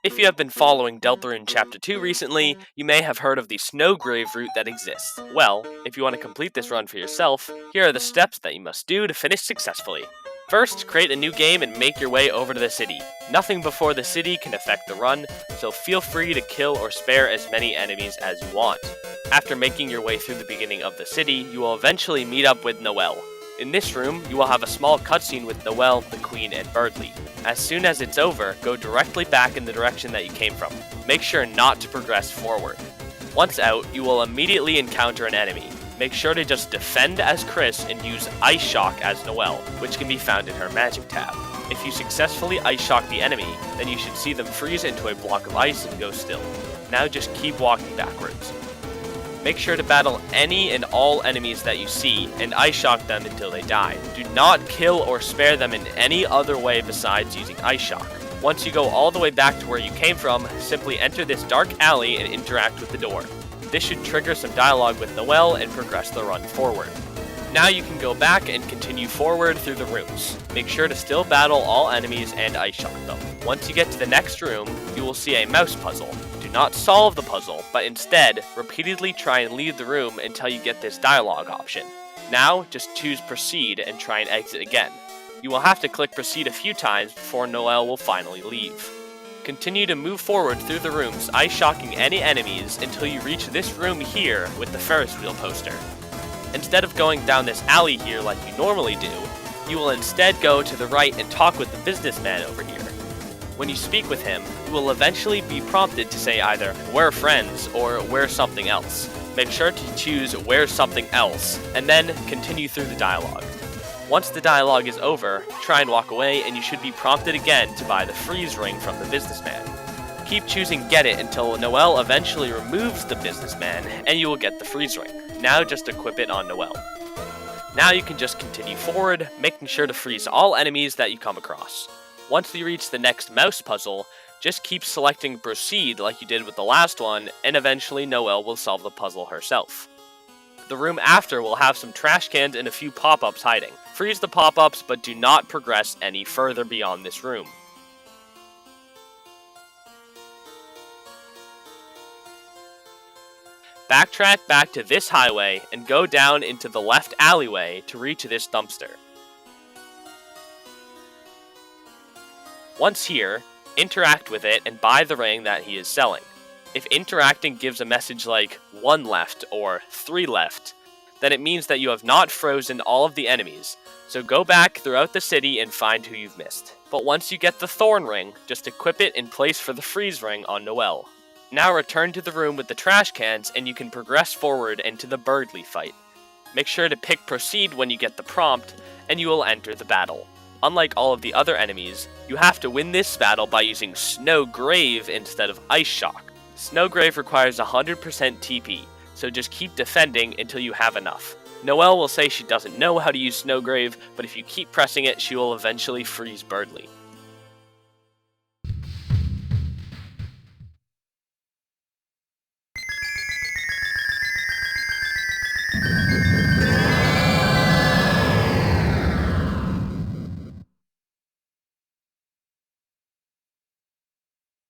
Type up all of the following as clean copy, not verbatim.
If you have been following Deltarune Chapter 2 recently, you may have heard of the Snowgrave route that exists. Well, if you want to complete this run for yourself, here are the steps that you must do to finish successfully. First, create a new game and make your way over to the city. Nothing before the city can affect the run, so feel free to kill or spare as many enemies as you want. After making your way through the beginning of the city, you will eventually meet up with Noelle. In this room, you will have a small cutscene with Noelle, the Queen, and Berdly. As soon as it's over, go directly back in the direction that you came from. Make sure not to progress forward. Once out, you will immediately encounter an enemy. Make sure to just defend as Chris and use Ice Shock as Noelle, which can be found in her magic tab. If you successfully Ice Shock the enemy, then you should see them freeze into a block of ice and go still. Now just keep walking backwards. Make sure to battle any and all enemies that you see, and Ice Shock them until they die. Do not kill or spare them in any other way besides using Ice Shock. Once you go all the way back to where you came from, simply enter this dark alley and interact with the door. This should trigger some dialogue with Noelle and progress the run forward. Now you can go back and continue forward through the rooms. Make sure to still battle all enemies and Ice Shock them. Once you get to the next room, you will see a mouse puzzle. Do not solve the puzzle, but instead, repeatedly try and leave the room until you get this dialogue option. Now, just choose Proceed and try and exit again. You will have to click Proceed a few times before Noelle will finally leave. Continue to move forward through the rooms, Ice Shocking any enemies until you reach this room here with the Ferris wheel poster. Instead of going down this alley here like you normally do, you will instead go to the right and talk with the businessman over here. When you speak with him, you will eventually be prompted to say either, "We're friends," or "We're something else." Make sure to choose "We're something else," and then continue through the dialogue. Once the dialogue is over, try and walk away and you should be prompted again to buy the freeze ring from the businessman. Keep choosing Get It until Noelle eventually removes the businessman and you will get the freeze ring. Now just equip it on Noelle. Now you can just continue forward, making sure to freeze all enemies that you come across. Once you reach the next mouse puzzle, just keep selecting Proceed like you did with the last one, and eventually Noelle will solve the puzzle herself. The room after will have some trash cans and a few pop-ups hiding. Freeze the pop-ups, but do not progress any further beyond this room. Backtrack back to this highway and go down into the left alleyway to reach this dumpster. Once here, interact with it and buy the ring that he is selling. If interacting gives a message like 1 left or 3 left, then it means that you have not frozen all of the enemies, so go back throughout the city and find who you've missed. But once you get the thorn ring, just equip it in place for the freeze ring on Noelle. Now return to the room with the trash cans and you can progress forward into the Berdly fight. Make sure to pick Proceed when you get the prompt, and you will enter the battle. Unlike all of the other enemies, you have to win this battle by using Snowgrave instead of Ice Shock. Snowgrave requires 100% TP, so just keep defending until you have enough. Noelle will say she doesn't know how to use Snowgrave, but if you keep pressing it, she will eventually freeze Berdly.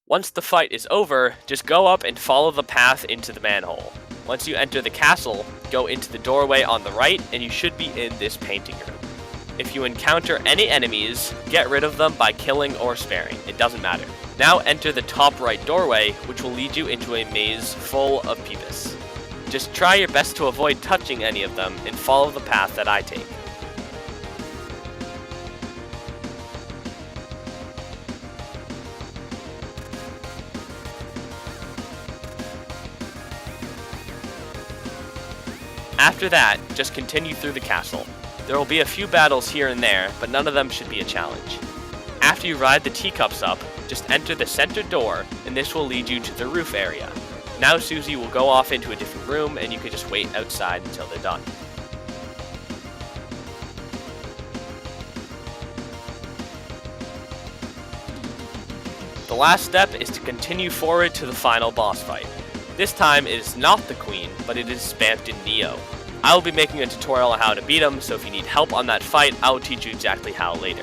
Once the fight is over, just go up and follow the path into the manhole. Once you enter the castle, go into the doorway on the right and you should be in this painting room. If you encounter any enemies, get rid of them by killing or sparing, it doesn't matter. Now enter the top right doorway, which will lead you into a maze full of popups. Just try your best to avoid touching any of them and follow the path that I take. After that, just continue through the castle. There will be a few battles here and there, but none of them should be a challenge. After you ride the teacups up, just enter the center door, and this will lead you to the roof area. Now Susie will go off into a different room, and you can just wait outside until they're done. The last step is to continue forward to the final boss fight. This time it is not the Queen, but it is Spammed in Neo. I will be making a tutorial on how to beat him, so if you need help on that fight, I will teach you exactly how later.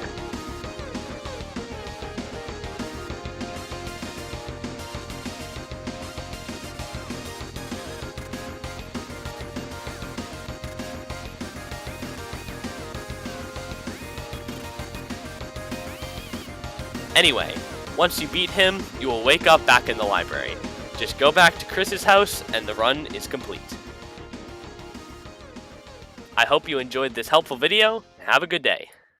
Anyway, once you beat him, you will wake up back in the library. Just go back to Chris's house and the run is complete. I hope you enjoyed this helpful video. Have a good day.